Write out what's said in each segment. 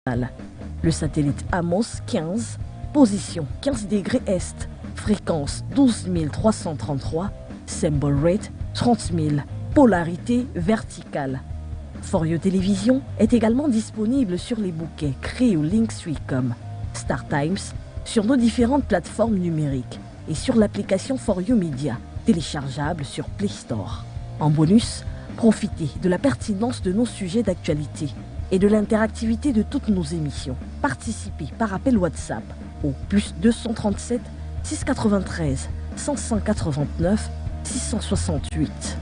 Le satellite Amos 15, position 15 degrés Est, fréquence 12 333, symbol rate 30 000, polarité verticale. For You Télévision est également disponible sur les bouquets créés au Linktree comme Star Times, sur nos différentes plateformes numériques et sur l'application For You Media, téléchargeable sur Play Store. En bonus, profitez de la pertinence de nos sujets d'actualité et de l'interactivité de toutes nos émissions. Participez par appel WhatsApp au +237 693 589 668.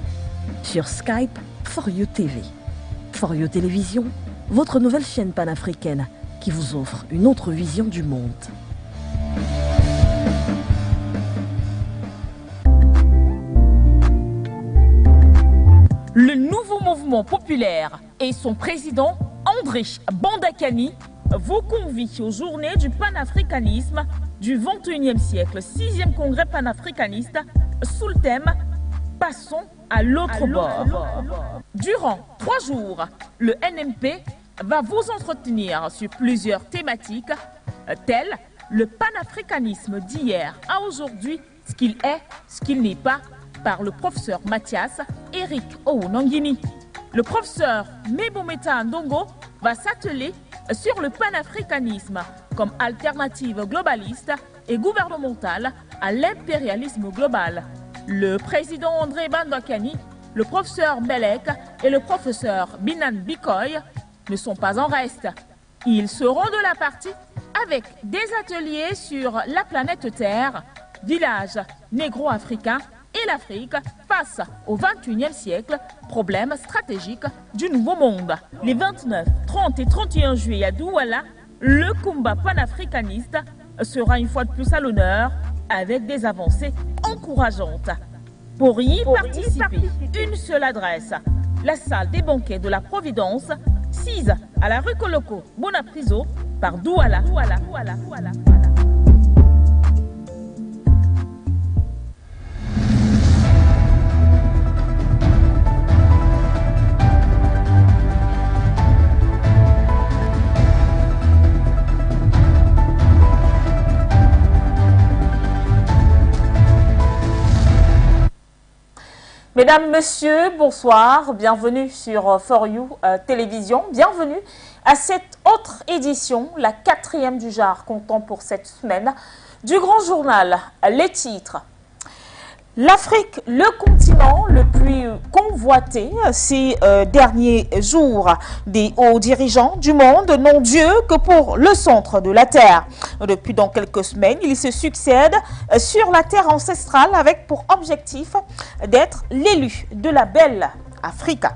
Sur Skype, For You TV. For You Télévision, votre nouvelle chaîne panafricaine qui vous offre une autre vision du monde. Le nouveau mouvement populaire et son président André Bandakani vous convient aux journées du panafricanisme du 21e siècle, 6e congrès panafricaniste, sous le thème « Passons à l'autre bord ». Durant 3 jours, le NMP va vous entretenir sur plusieurs thématiques telles le panafricanisme d'hier à aujourd'hui, ce qu'il est, ce qu'il n'est pas, par le professeur Mathias Eric Ounangini. Le professeur Mebometa Ndongo va s'atteler sur le panafricanisme comme alternative globaliste et gouvernementale à l'impérialisme global. Le président André Bandakani, le professeur Belek et le professeur Binan Bikoy ne sont pas en reste. Ils seront de la partie avec des ateliers sur la planète Terre, village négro-africain et l'Afrique face au 21e siècle, problème stratégique du nouveau monde. Les 29, 30 et 31 juillet à Douala, le combat panafricaniste sera une fois de plus à l'honneur avec des avancées encourageantes. Pour y participer, une seule adresse, la salle des banquets de la Providence, 6 à la rue Koloko, Bonapriso, par Douala. Mesdames, Messieurs, bonsoir, bienvenue sur For You Télévision, bienvenue à cette autre édition, la 4e du genre comptant pour cette semaine, du grand journal. Les titres. L'Afrique, le continent le plus convoité ces derniers jours des hauts dirigeants du monde n'ont Dieu que pour le centre de la Terre. Depuis donc quelques semaines, ils se succèdent sur la terre ancestrale avec pour objectif d'être l'élu de la belle Africa.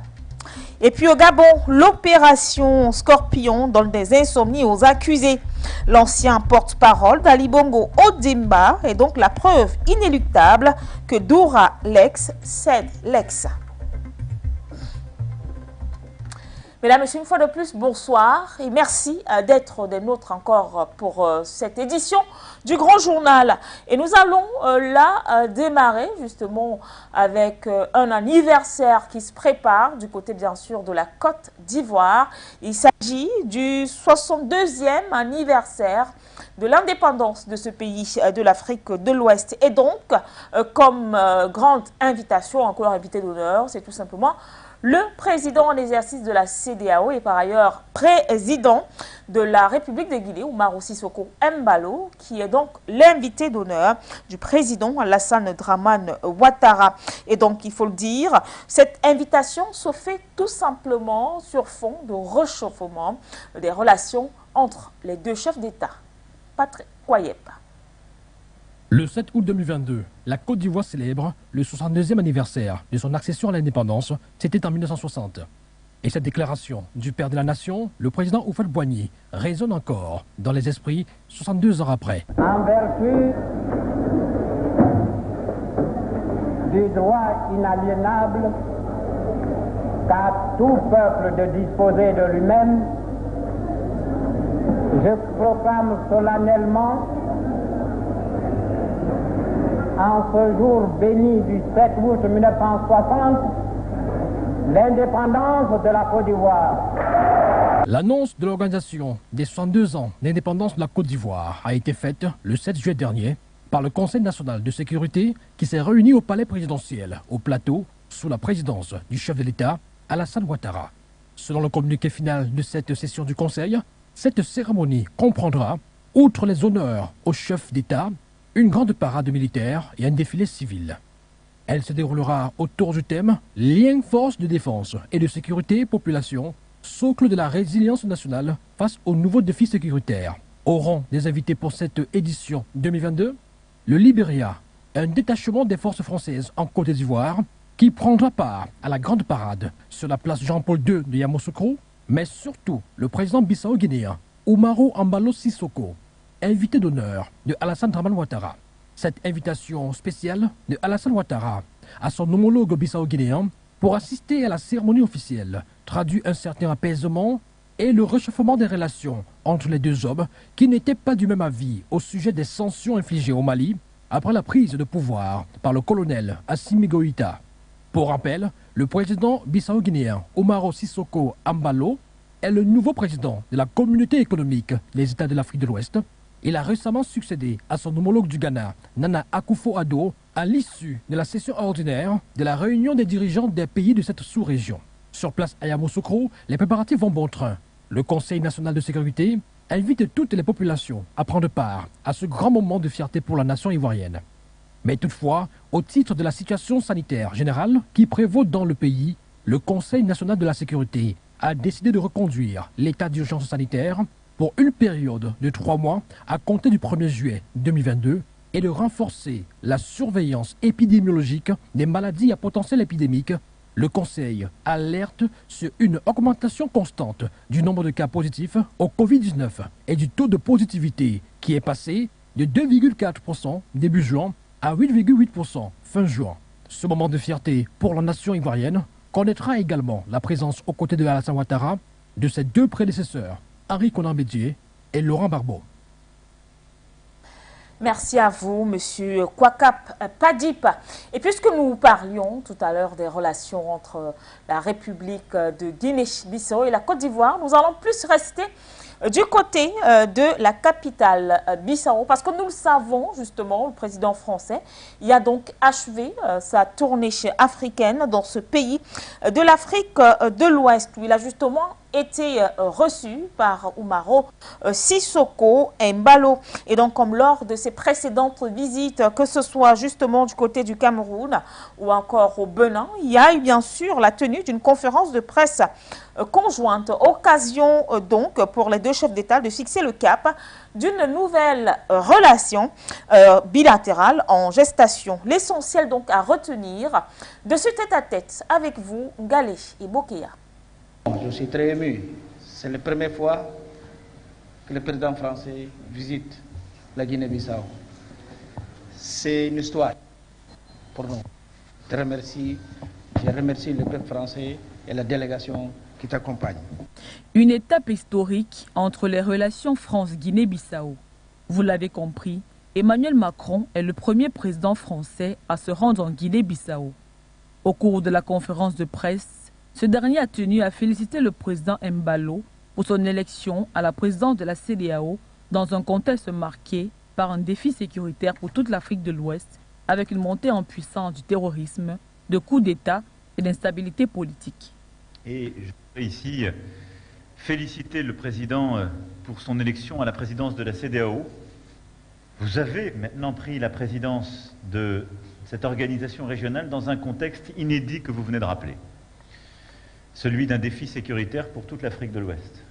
Et puis au Gabon, l'opération Scorpion donne des insomnies aux accusés. L'ancien porte-parole d'Ali Bongo Ondimba est donc la preuve inéluctable que Doura Lex cède Lex. Mesdames et messieurs, une fois de plus, bonsoir et merci d'être des nôtres encore pour cette édition du Grand Journal. Et nous allons là démarrer justement avec un anniversaire qui se prépare du côté bien sûr de la Côte d'Ivoire. Il s'agit du 62e anniversaire de l'indépendance de ce pays de l'Afrique de l'Ouest. Et donc, comme grande invitation, encore invité d'honneur, c'est tout simplement le président en exercice de la CEDEAO et par ailleurs président de la République de Guinée, Umaru Sissoko Embalo, qui est donc l'invité d'honneur du président Alassane Dramane Ouattara. Et donc, il faut le dire, cette invitation se fait tout simplement sur fond de réchauffement des relations entre les deux chefs d'État. Patrick Koyepa. Le 7 août 2022, la Côte d'Ivoire célèbre le 62e anniversaire de son accession à l'indépendance. C'était en 1960. Et cette déclaration du père de la nation, le président Houphouët-Boigny, résonne encore dans les esprits 62 ans après. En vertu du droit inaliénable qu'a tout peuple de disposer de lui-même, je proclame solennellement en ce jour béni du 7 août 1960, l'indépendance de la Côte d'Ivoire. L'annonce de l'organisation des 62 ans d'indépendance de la Côte d'Ivoire a été faite le 7 juillet dernier par le Conseil national de sécurité qui s'est réuni au palais présidentiel au Plateau sous la présidence du chef de l'État Alassane Ouattara. Selon le communiqué final de cette session du Conseil, cette cérémonie comprendra, outre les honneurs au chef d'État, une grande parade militaire et un défilé civil. Elle se déroulera autour du thème « Lien force de défense et de sécurité population, socle de la résilience nationale face aux nouveaux défis sécuritaires ». Au rang des invités pour cette édition 2022, le Libéria, un détachement des forces françaises en Côte d'Ivoire, qui prendra part à la grande parade sur la place Jean-Paul II de Yamoussoukro, mais surtout le président bissau-guinéen, Umaro Embalo Sissoko, invité d'honneur de Alassane Dramane Ouattara. Cette invitation spéciale de Alassane Ouattara à son homologue bissau-guinéen pour assister à la cérémonie officielle traduit un certain apaisement et le réchauffement des relations entre les deux hommes qui n'étaient pas du même avis au sujet des sanctions infligées au Mali après la prise de pouvoir par le colonel Assimi Goïta. Pour rappel, le président bissau-guinéen Umaro Sissoko Embalo est le nouveau président de la Communauté économique des États de l'Afrique de l'Ouest. Il a récemment succédé à son homologue du Ghana, Nana Akufo-Addo, à l'issue de la session ordinaire de la réunion des dirigeants des pays de cette sous-région. Sur place à Yamoussoukro, les préparatifs vont bon train. Le Conseil national de sécurité invite toutes les populations à prendre part à ce grand moment de fierté pour la nation ivoirienne. Mais toutefois, au titre de la situation sanitaire générale qui prévaut dans le pays, le Conseil national de la sécurité a décidé de reconduire l'état d'urgence sanitaire pour une période de 3 mois à compter du 1er juillet 2022 et de renforcer la surveillance épidémiologique des maladies à potentiel épidémique. Le Conseil alerte sur une augmentation constante du nombre de cas positifs au Covid-19 et du taux de positivité qui est passé de 2,4% début juin à 8,8% fin juin. Ce moment de fierté pour la nation ivoirienne connaîtra également la présence aux côtés de Alassane Ouattara de ses 2 prédécesseurs, Henri Konan Bédié et Laurent Gbagbo. Merci à vous, Monsieur Kwakap Padip. Et puisque nous parlions tout à l'heure des relations entre la République de Guinée-Bissau et la Côte d'Ivoire, nous allons plus rester du côté de la capitale Bissau, parce que nous le savons justement, le président français y a donc achevé sa tournée africaine dans ce pays de l'Afrique de l'Ouest, où il a justement été reçu par Umaro Sissoko Embalo. Et donc, comme lors de ses précédentes visites, que ce soit justement du côté du Cameroun ou encore au Bénin, il y a eu bien sûr la tenue d'une conférence de presse conjointe. Occasion donc pour les 2 chefs d'État de fixer le cap d'une nouvelle relation bilatérale en gestation. L'essentiel donc à retenir de ce tête-à-tête avec vous, Ngalé et Bokéa. Je suis très ému. C'est la première fois que le président français visite la Guinée-Bissau. C'est une histoire pour nous. Je remercie le peuple français et la délégation qui t'accompagne. Une étape historique entre les relations France-Guinée-Bissau. Vous l'avez compris, Emmanuel Macron est le premier président français à se rendre en Guinée-Bissau. Au cours de la conférence de presse, ce dernier a tenu à féliciter le président Embalo pour son élection à la présidence de la CEDEAO dans un contexte marqué par un défi sécuritaire pour toute l'Afrique de l'Ouest, avec une montée en puissance du terrorisme, de coups d'État et d'instabilité politique. Et je voudrais ici féliciter le président pour son élection à la présidence de la CEDEAO. Vous avez maintenant pris la présidence de cette organisation régionale dans un contexte inédit que vous venez de rappeler. Celui d'un défi sécuritaire pour toute l'Afrique de l'Ouest,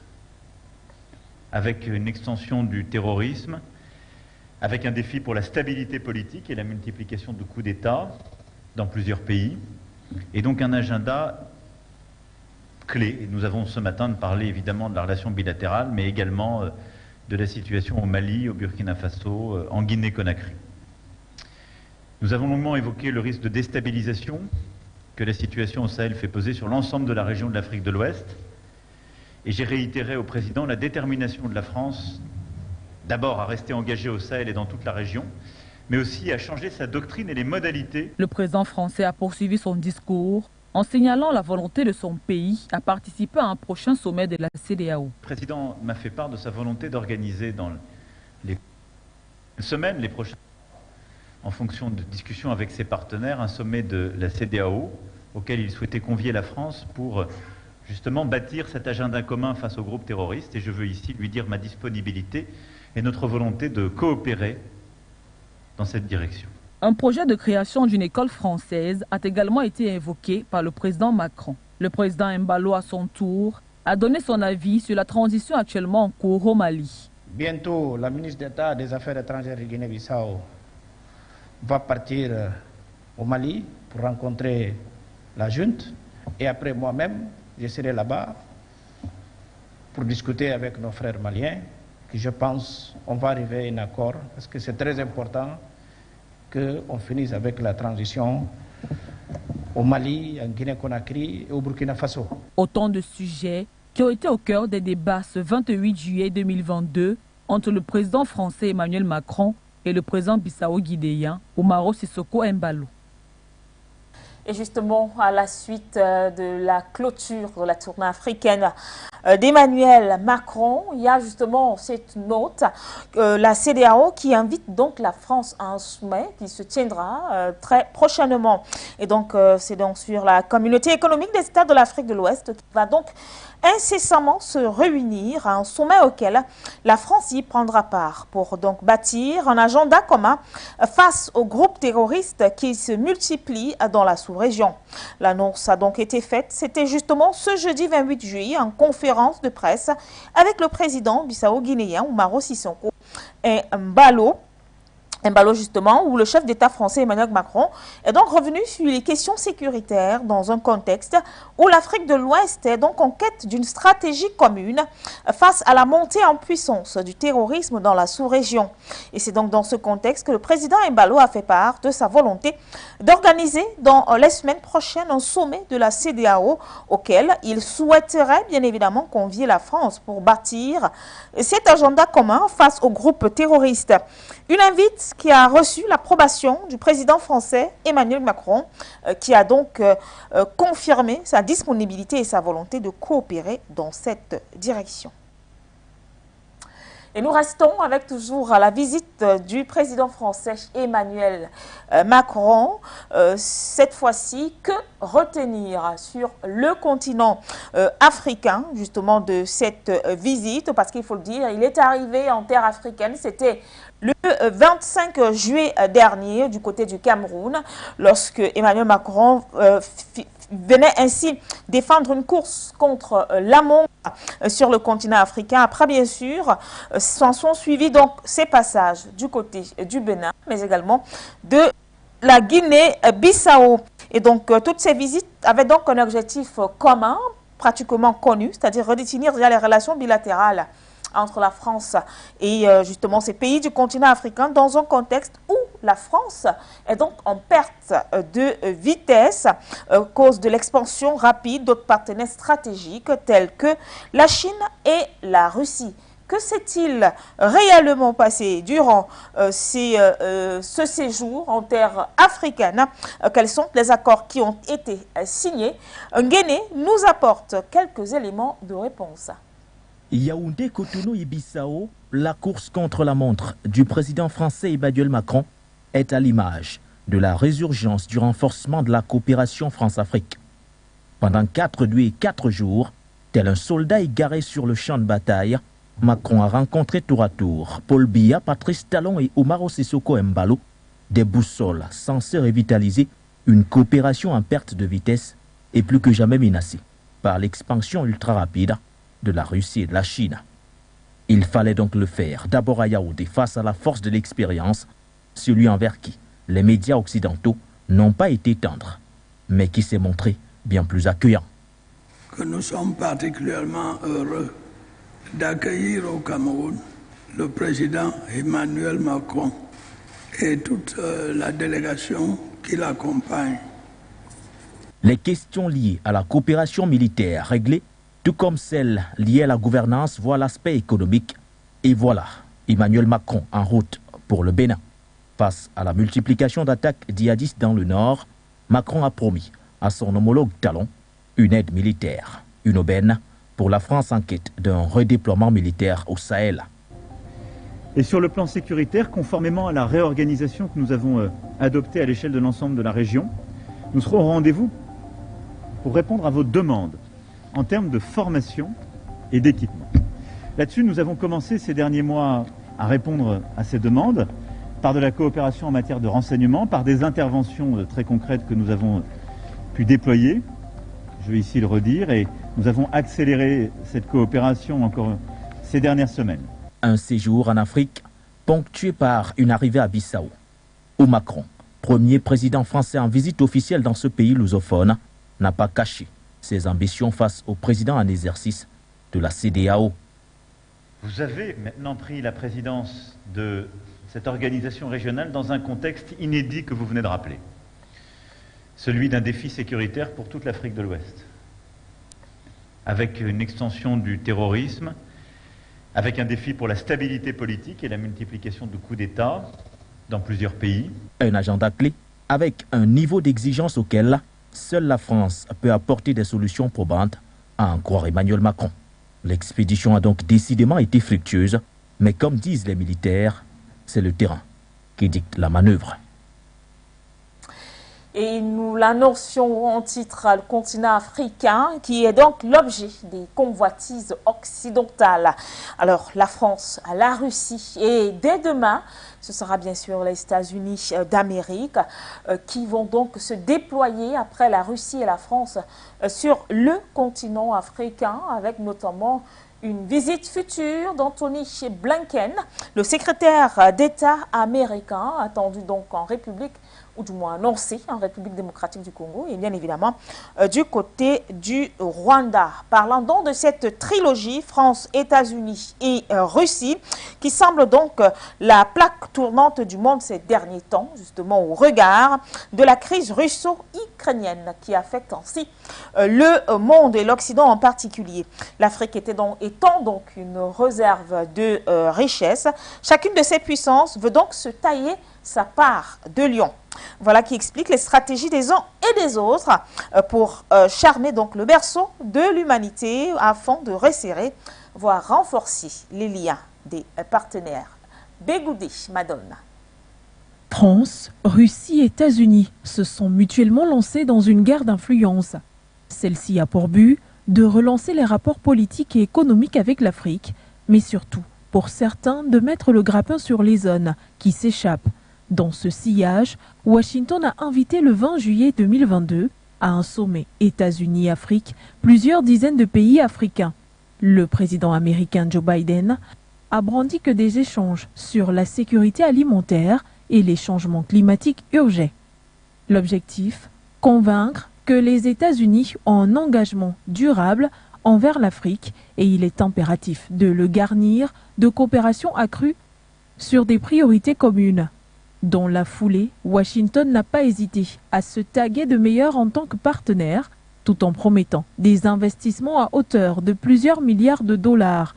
avec une extension du terrorisme, avec un défi pour la stabilité politique et la multiplication de coups d'État dans plusieurs pays, et donc un agenda clé. Et nous avons ce matin de parler évidemment de la relation bilatérale, mais également de la situation au Mali, au Burkina Faso, en Guinée-Conakry. Nous avons longuement évoqué le risque de déstabilisation que la situation au Sahel fait peser sur l'ensemble de la région de l'Afrique de l'Ouest. Et j'ai réitéré au président la détermination de la France, d'abord à rester engagée au Sahel et dans toute la région, mais aussi à changer sa doctrine et les modalités. Le président français a poursuivi son discours en signalant la volonté de son pays à participer à un prochain sommet de la CEDEAO. Le président m'a fait part de sa volonté d'organiser dans les semaines, les prochaines, en fonction de discussions avec ses partenaires, un sommet de la CEDEAO auquel il souhaitait convier la France pour justement bâtir cet agenda commun face aux groupes terroristes. Et je veux ici lui dire ma disponibilité et notre volonté de coopérer dans cette direction. Un projet de création d'une école française a également été évoqué par le président Macron. Le président Embalo, à son tour, a donné son avis sur la transition actuellement en cours au Mali. Bientôt, la ministre d'État des Affaires étrangères de Guinée-Bissau va partir au Mali pour rencontrer la junte. Et après moi-même, je serai là-bas pour discuter avec nos frères maliens. Que je pense qu'on va arriver à un accord parce que c'est très important qu'on finisse avec la transition au Mali, en Guinée-Conakry et au Burkina Faso. Autant de sujets qui ont été au cœur des débats ce 28 juillet 2022 entre le président français Emmanuel Macron et le président bissau-guinéen Umaro Sissoco Embalo. Et justement, à la suite de la clôture de la tournée africaine d'Emmanuel Macron, il y a justement cette note, la CEDEAO qui invite donc la France à un sommet qui se tiendra très prochainement. Et donc, c'est donc sur la communauté économique des États de l'Afrique de l'Ouest qui va donc incessamment se réunir à un sommet auquel la France y prendra part pour donc bâtir un agenda commun face aux groupes terroristes qui se multiplient dans la sous-région. L'annonce a donc été faite, c'était justement ce jeudi 28 juillet en conférence de presse avec le président bissau-guinéen Umaro Sissoco Embalo justement, où le chef d'État français Emmanuel Macron est donc revenu sur les questions sécuritaires dans un contexte où l'Afrique de l'Ouest est donc en quête d'une stratégie commune face à la montée en puissance du terrorisme dans la sous-région. Et c'est donc dans ce contexte que le président Embalo a fait part de sa volonté d'organiser dans les semaines prochaines un sommet de la CEDEAO auquel il souhaiterait bien évidemment convier la France pour bâtir cet agenda commun face aux groupes terroristes. Une invite qui a reçu l'approbation du président français Emmanuel Macron, qui a donc confirmé sa disponibilité et sa volonté de coopérer dans cette direction. Et nous restons avec toujours la visite du président français Emmanuel Macron. Cette fois-ci, que retenir sur le continent africain, justement, de cette visite? Parce qu'il faut le dire, il est arrivé en terre africaine, c'était le 25 juillet dernier, du côté du Cameroun, lorsque Emmanuel Macron venait ainsi défendre une course contre l'amont sur le continent africain. Après, bien sûr, s'en sont suivis donc ces passages du côté du Bénin, mais également de la Guinée-Bissau. Et donc, toutes ces visites avaient donc un objectif commun, pratiquement connu, c'est-à-dire redéfinir déjà les relations bilatérales entre la France et justement ces pays du continent africain dans un contexte où la France est donc en perte de vitesse à cause de l'expansion rapide d'autres partenaires stratégiques tels que la Chine et la Russie. Que s'est-il réellement passé durant ce séjour en terre africaine? Quels sont les accords qui ont été signés? Nguéné nous apporte quelques éléments de réponse. Yaoundé, Cotonou et Bissau, la course contre la montre du président français Emmanuel Macron est à l'image de la résurgence du renforcement de la coopération France-Afrique. Pendant 4 nuits et 4 jours, tel un soldat égaré sur le champ de bataille, Macron a rencontré tour à tour Paul Biya, Patrice Talon et Umaro Sissoco Embalo, des boussoles censées revitaliser une coopération en perte de vitesse et plus que jamais menacée par l'expansion ultra rapide de la Russie et de la Chine. Il fallait donc le faire, d'abord à Yaoundé, face à la force de l'expérience, celui envers qui les médias occidentaux n'ont pas été tendres, mais qui s'est montré bien plus accueillant. Que nous sommes particulièrement heureux d'accueillir au Cameroun le président Emmanuel Macron et toute la délégation qui l'accompagne. Les questions liées à la coopération militaire réglées, tout comme celles liées à la gouvernance, voient l'aspect économique. Et voilà, Emmanuel Macron en route pour le Bénin. Face à la multiplication d'attaques djihadistes dans le nord, Macron a promis à son homologue Talon une aide militaire. Une aubaine pour la France en quête d'un redéploiement militaire au Sahel. Et sur le plan sécuritaire, conformément à la réorganisation que nous avons adoptée à l'échelle de l'ensemble de la région, nous serons au rendez-vous pour répondre à vos demandes en termes de formation et d'équipement. Là-dessus, nous avons commencé ces derniers mois à répondre à ces demandes par de la coopération en matière de renseignement, par des interventions très concrètes que nous avons pu déployer. Je vais ici le redire, et nous avons accéléré cette coopération encore ces dernières semaines. Un séjour en Afrique ponctué par une arrivée à Bissau, où Macron, premier président français en visite officielle dans ce pays lusophone, n'a pas caché ses ambitions face au président en exercice de la CEDEAO. Vous avez maintenant pris la présidence de cette organisation régionale dans un contexte inédit que vous venez de rappeler, celui d'un défi sécuritaire pour toute l'Afrique de l'Ouest, avec une extension du terrorisme, avec un défi pour la stabilité politique et la multiplication de coups d'État dans plusieurs pays. Un agenda clé avec un niveau d'exigence auquel seule la France peut apporter des solutions probantes, à en croire Emmanuel Macron. L'expédition a donc décidément été fructueuse, mais comme disent les militaires, c'est le terrain qui dicte la manœuvre. Et nous l'annoncions en titre, le continent africain, qui est donc l'objet des convoitises occidentales. Alors, la France, la Russie et dès demain, ce sera bien sûr les États-Unis d'Amérique qui vont donc se déployer après la Russie et la France sur le continent africain, avec notamment une visite future d'Anthony Blinken, le secrétaire d'État américain, attendu donc en République, ou du moins annoncé en République démocratique du Congo, et bien évidemment du côté du Rwanda. Parlant donc de cette trilogie France, États-Unis et Russie, qui semble donc la plaque tournante du monde ces derniers temps, justement au regard de la crise russo-ukrainienne qui affecte ainsi le monde et l'Occident en particulier. L'Afrique étant donc une réserve de richesse, chacune de ces puissances veut donc se tailler sa part de lion. Voilà qui explique les stratégies des uns et des autres pour charmer donc le berceau de l'humanité afin de resserrer, voire renforcer les liens des partenaires. Bégoudi, Madonna. France, Russie et États-Unis se sont mutuellement lancés dans une guerre d'influence. Celle-ci a pour but de relancer les rapports politiques et économiques avec l'Afrique, mais surtout, pour certains, de mettre le grappin sur les zones qui s'échappent. Dans ce sillage, Washington a invité le 20 juillet 2022 à un sommet États-Unis-Afrique plusieurs dizaines de pays africains. Le président américain Joe Biden a brandi que des échanges sur la sécurité alimentaire et les changements climatiques urgeaient. L'objectif, convaincre que les États-Unis ont un engagement durable envers l'Afrique et il est impératif de le garnir de coopération accrue sur des priorités communes. Dans la foulée, Washington n'a pas hésité à se taguer de meilleur en tant que partenaire, tout en promettant des investissements à hauteur de plusieurs milliards de dollars.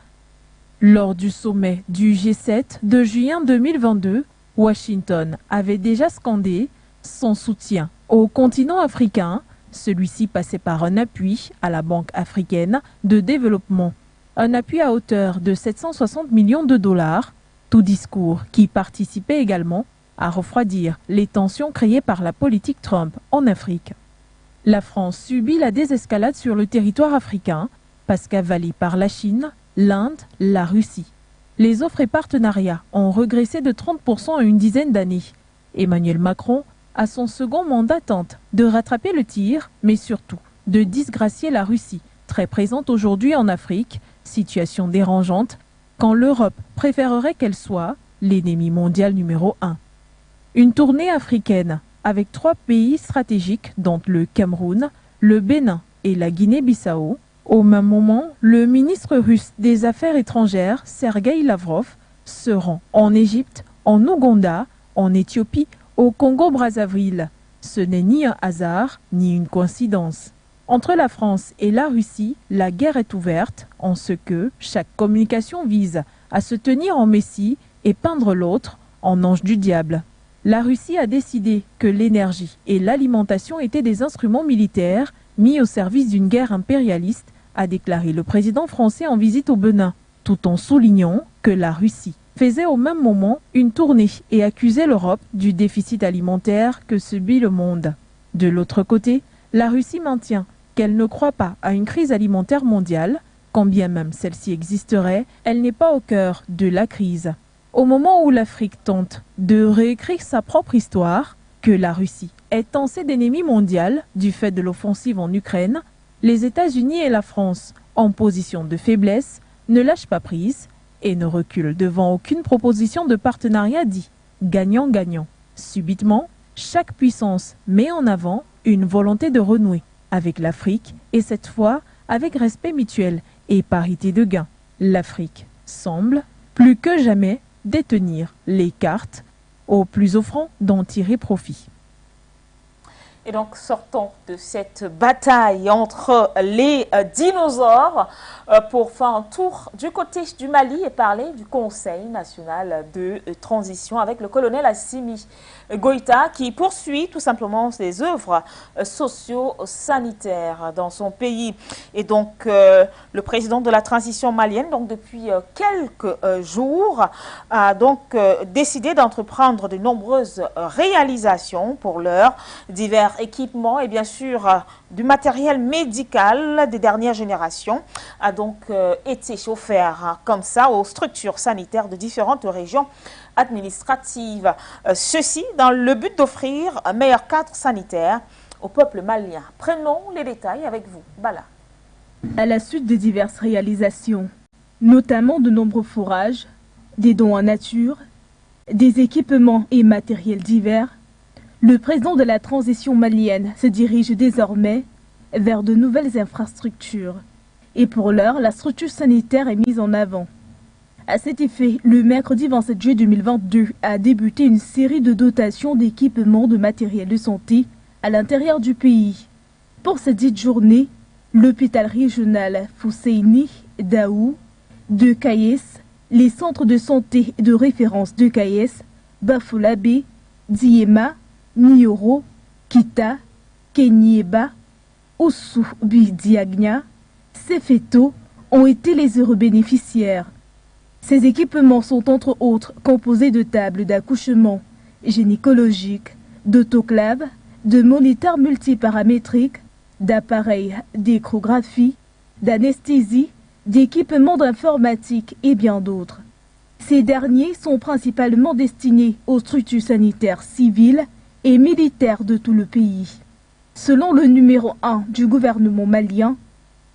Lors du sommet du G7 de juin 2022, Washington avait déjà scandé son soutien au continent africain. Celui-ci passait par un appui à la Banque africaine de développement, un appui à hauteur de 760 millions de dollars, tout discours qui participait également à refroidir les tensions créées par la politique Trump en Afrique. La France subit la désescalade sur le territoire africain, parce qu'avalée par la Chine, l'Inde, la Russie. Les offres et partenariats ont régressé de 30% en une dizaine d'années. Emmanuel Macron, à son second mandat, tente de rattraper le tir, mais surtout de disgracier la Russie, très présente aujourd'hui en Afrique, situation dérangeante, quand l'Europe préférerait qu'elle soit l'ennemi mondial numéro 1. Une tournée africaine avec 3 pays stratégiques, dont le Cameroun, le Bénin et la Guinée-Bissau. Au même moment, le ministre russe des Affaires étrangères, Sergueï Lavrov, se rend en Égypte, en Ouganda, en Éthiopie, au Congo-Brazzaville. Ce n'est ni un hasard, ni une coïncidence. Entre la France et la Russie, la guerre est ouverte, en ce que chaque communication vise à se tenir en messie et peindre l'autre en ange du diable. La Russie a décidé que l'énergie et l'alimentation étaient des instruments militaires mis au service d'une guerre impérialiste, a déclaré le président français en visite au Bénin, tout en soulignant que la Russie faisait au même moment une tournée et accusait l'Europe du déficit alimentaire que subit le monde. De l'autre côté, la Russie maintient qu'elle ne croit pas à une crise alimentaire mondiale, quand bien même celle-ci existerait, elle n'est pas au cœur de la crise. Au moment où l'Afrique tente de réécrire sa propre histoire, que la Russie est tensée d'ennemi mondial du fait de l'offensive en Ukraine, les États-Unis et la France, en position de faiblesse, ne lâchent pas prise et ne reculent devant aucune proposition de partenariat dit gagnant-gagnant. Subitement, chaque puissance met en avant une volonté de renouer avec l'Afrique et cette fois avec respect mutuel et parité de gains. L'Afrique semble, plus que jamais, détenir les cartes aux plus offrants d'en tirer profit. Et donc, sortons de cette bataille entre les dinosaures pour faire un tour du côté du Mali et parler du Conseil national de transition avec le colonel Assimi Goïta qui poursuit tout simplement ses œuvres socio-sanitaires dans son pays. Et donc, le président de la transition malienne, donc depuis quelques jours, a donc décidé d'entreprendre de nombreuses réalisations pour l'heure, divers équipements et bien sûr du matériel médical des dernières générations a donc été offert comme ça aux structures sanitaires de différentes régions administratives. Ceci dans le but d'offrir un meilleur cadre sanitaire au peuple malien. Prenons les détails avec vous, Bala. À la suite de diverses réalisations, notamment de nombreux fourrages, des dons en nature, des équipements et matériels divers, le président de la transition malienne se dirige désormais vers de nouvelles infrastructures. Et pour l'heure, la structure sanitaire est mise en avant. À cet effet, le mercredi 27 juillet 2022 a débuté une série de dotations d'équipements de matériel de santé à l'intérieur du pays. Pour cette dite journée, l'hôpital régional Fousseini Daou de Kayes, les centres de santé de référence de Kayes, Bafolabé, Diema, Nioro, Kita, Kenyeba, Oussou Bidiagna, Sefeto ont été les heureux bénéficiaires. Ces équipements sont entre autres composés de tables d'accouchement gynécologiques, d'autoclaves, de moniteurs multiparamétriques, d'appareils d'échographie, d'anesthésie, d'équipements d'informatique et bien d'autres. Ces derniers sont principalement destinés aux structures sanitaires civiles et militaires de tout le pays. Selon le numéro 1 du gouvernement malien,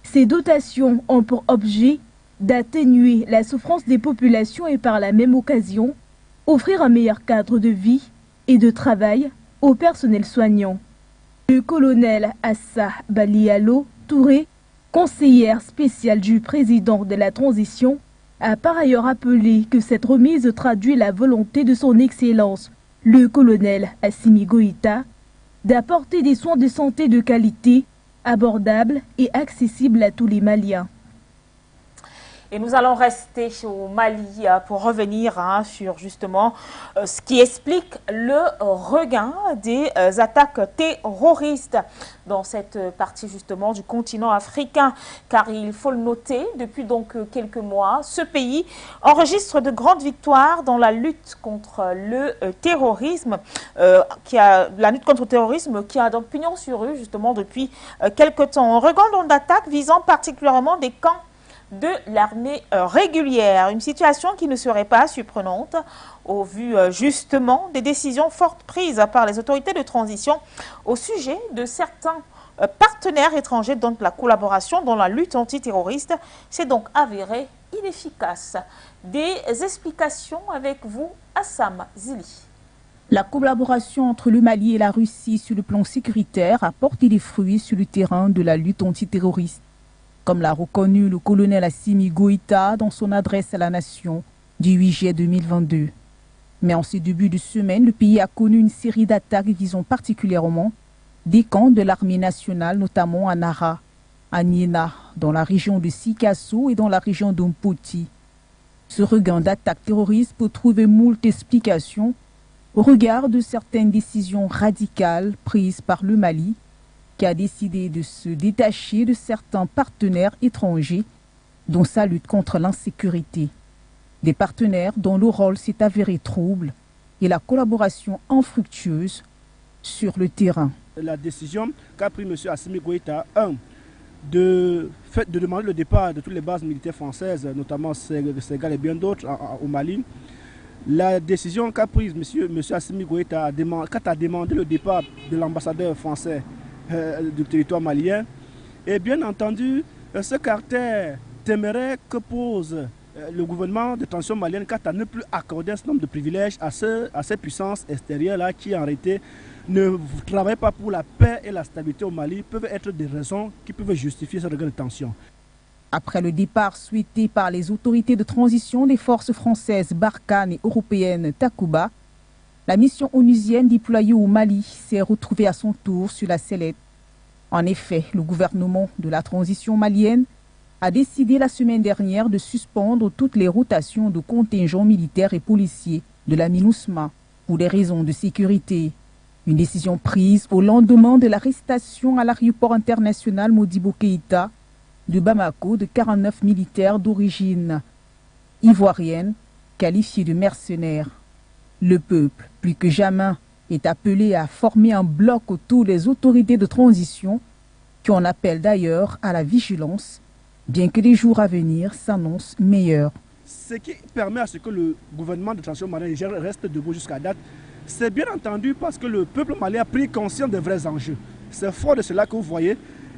ces dotations ont pour objet d'atténuer la souffrance des populations et par la même occasion, offrir un meilleur cadre de vie et de travail au personnel soignant. Le colonel Assa Balialo Touré, conseillère spéciale du président de la transition, a par ailleurs appelé que cette remise traduit la volonté de son Excellence, le colonel Assimi Goïta, d'apporter des soins de santé de qualité, abordables et accessibles à tous les Maliens. Et nous allons rester au Mali pour revenir sur justement ce qui explique le regain des attaques terroristes dans cette partie justement du continent africain. Car il faut le noter, depuis donc quelques mois, ce pays enregistre de grandes victoires dans la lutte contre le terrorisme, la lutte contre le terrorisme qui a donc pignon sur rue justement depuis quelques temps. Un regain d'attaques visant particulièrement des camps de l'armée régulière, une situation qui ne serait pas surprenante au vu justement des décisions fortes prises par les autorités de transition au sujet de certains partenaires étrangers dont la collaboration dans la lutte antiterroriste s'est donc avérée inefficace. Des explications avec vous, Assam Zili. La collaboration entre le Mali et la Russie sur le plan sécuritaire a porté des fruits sur le terrain de la lutte antiterroriste, comme l'a reconnu le colonel Assimi Goïta dans son adresse à la nation du 8 juillet 2022. Mais en ce début de semaine, le pays a connu une série d'attaques visant particulièrement des camps de l'armée nationale, notamment à Nara, à Niena, dans la région de Sikasso et dans la région d'Ompoti. Ce regain d'attaques terroristes peut trouver moult explications, au regard de certaines décisions radicales prises par le Mali, qui a décidé de se détacher de certains partenaires étrangers dans sa lutte contre l'insécurité. Des partenaires dont le rôle s'est avéré trouble et la collaboration infructueuse sur le terrain. La décision qu'a pris M. Assimi Goïta, de demander le départ de toutes les bases militaires françaises, notamment Sénégal et bien d'autres au Mali. La décision qu'a prise M. Assimi Goïta quand a demandé le départ de l'ambassadeur français du territoire malien, et bien entendu ce caractère téméraire que pose le gouvernement de transition malienne quant à ne plus accorder un certain nombre de privilèges à ces puissances extérieures-là qui en réalité ne travaillent pas pour la paix et la stabilité au Mali, peuvent être des raisons qui peuvent justifier ce regard de tension. Après le départ souhaité par les autorités de transition des forces françaises Barkhane et européennes Takuba, la mission onusienne déployée au Mali s'est retrouvée à son tour sur la sellette. En effet, le gouvernement de la transition malienne a décidé la semaine dernière de suspendre toutes les rotations de contingents militaires et policiers de la MINUSMA pour des raisons de sécurité. Une décision prise au lendemain de l'arrestation à l'aéroport international Modibo Keïta de Bamako de 49 militaires d'origine ivoirienne qualifiés de mercenaires. Le peuple, plus que jamais, est appelé à former un bloc autour des autorités de transition qui en appellent d'ailleurs à la vigilance, bien que les jours à venir s'annoncent meilleurs. Ce qui permet à ce que le gouvernement de transition malien reste debout jusqu'à date, c'est bien entendu parce que le peuple malien a pris conscience des vrais enjeux. C'est fort de cela que vous voyez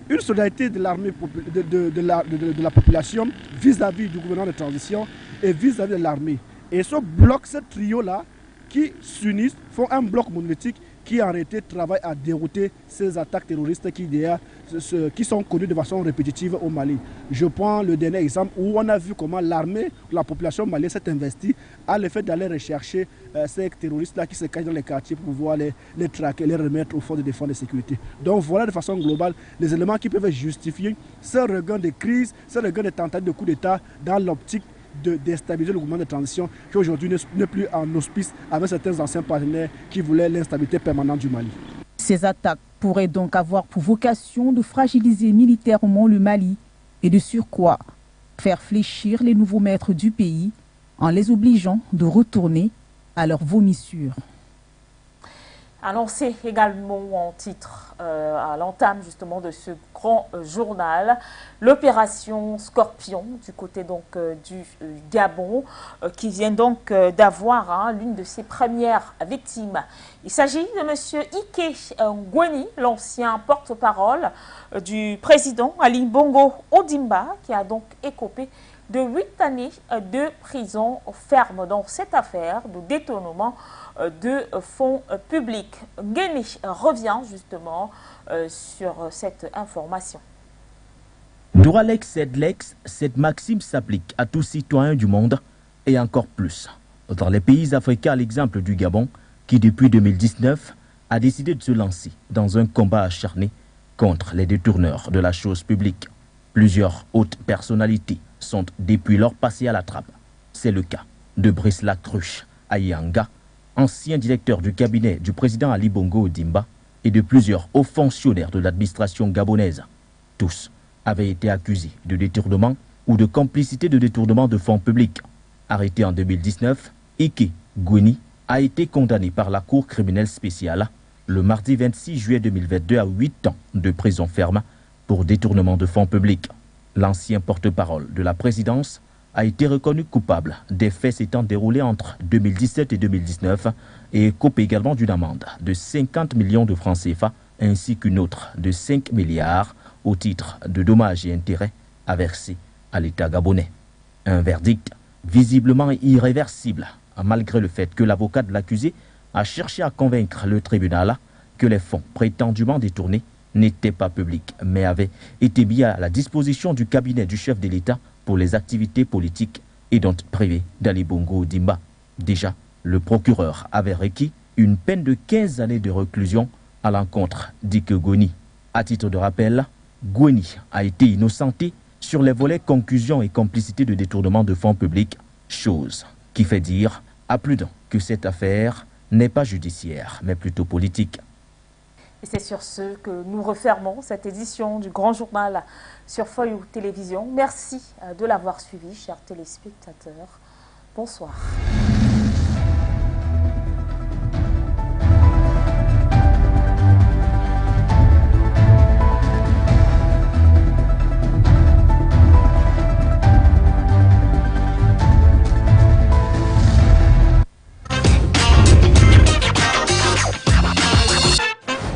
une solidarité de l'armée, de la population vis-à-vis du gouvernement de transition et vis-à-vis de l'armée. Et ce bloc, ce trio-là, qui s'unissent, font un bloc monolithique qui en réalité travaille à dérouter ces attaques terroristes qui sont connues de façon répétitive au Mali. Je prends le dernier exemple où on a vu comment l'armée, la population malienne s'est investie à l'effet d'aller rechercher ces terroristes-là qui se cachent dans les quartiers pour pouvoir les traquer, les remettre aux forces de défense et de sécurité. Donc voilà de façon globale les éléments qui peuvent justifier ce regain de crise, ce regain de tentatives de coup d'État dans l'optique de déstabiliser le gouvernement de transition qui aujourd'hui n'est plus en auspice avec certains anciens partenaires qui voulaient l'instabilité permanente du Mali. Ces attaques pourraient donc avoir pour vocation de fragiliser militairement le Mali et de surcroît faire fléchir les nouveaux maîtres du pays en les obligeant de retourner à leur vomissure. Annoncé également en titre à l'entame justement de ce grand journal, l'opération Scorpion du côté donc du Gabon qui vient donc d'avoir l'une de ses premières victimes. Il s'agit de M. Ike Ngweni, l'ancien porte-parole du président Ali Bongo Ondimba, qui a donc écopé de 8 années de prison ferme dans cette affaire de détournement de fonds publics. Ngweni revient justement sur cette information. Duralex et Lex, cette maxime s'applique à tous citoyens du monde et encore plus dans les pays africains, à l'exemple du Gabon, qui depuis 2019 a décidé de se lancer dans un combat acharné contre les détourneurs de la chose publique. Plusieurs hautes personnalités sont depuis lors passées à la trappe. C'est le cas de Brice Lacruche Ayanga, ancien directeur du cabinet du président Ali Bongo Ondimba, et de plusieurs hauts fonctionnaires de l'administration gabonaise. Tous avaient été accusés de détournement ou de complicité de détournement de fonds publics. Arrêté en 2019, Ike Ngweni a été condamné par la Cour criminelle spéciale le mardi 26 juillet 2022 à 8 ans de prison ferme pour détournement de fonds publics. L'ancien porte-parole de la présidence a été reconnu coupable des faits s'étant déroulés entre 2017 et 2019 et écope également d'une amende de 50 millions de francs CFA ainsi qu'une autre de 5 milliards au titre de dommages et intérêts à verser à l'État gabonais. Un verdict visiblement irréversible malgré le fait que l'avocat de l'accusé a cherché à convaincre le tribunal que les fonds prétendument détournés n'étaient pas publics mais avaient été mis à la disposition du cabinet du chef de l'État pour les activités politiques et dont privées d'Ali Bongo Ondimba. Déjà, le procureur avait requis une peine de 15 années de réclusion à l'encontre d'Ike Ngweni. À titre de rappel, Ngweni a été innocenté sur les volets concussion et complicité de détournement de fonds publics, chose qui fait dire à plus d'un que cette affaire n'est pas judiciaire, mais plutôt politique. Et c'est sur ce que nous refermons cette édition du Grand Journal sur Fayou Télévision. Merci de l'avoir suivi, chers téléspectateurs. Bonsoir.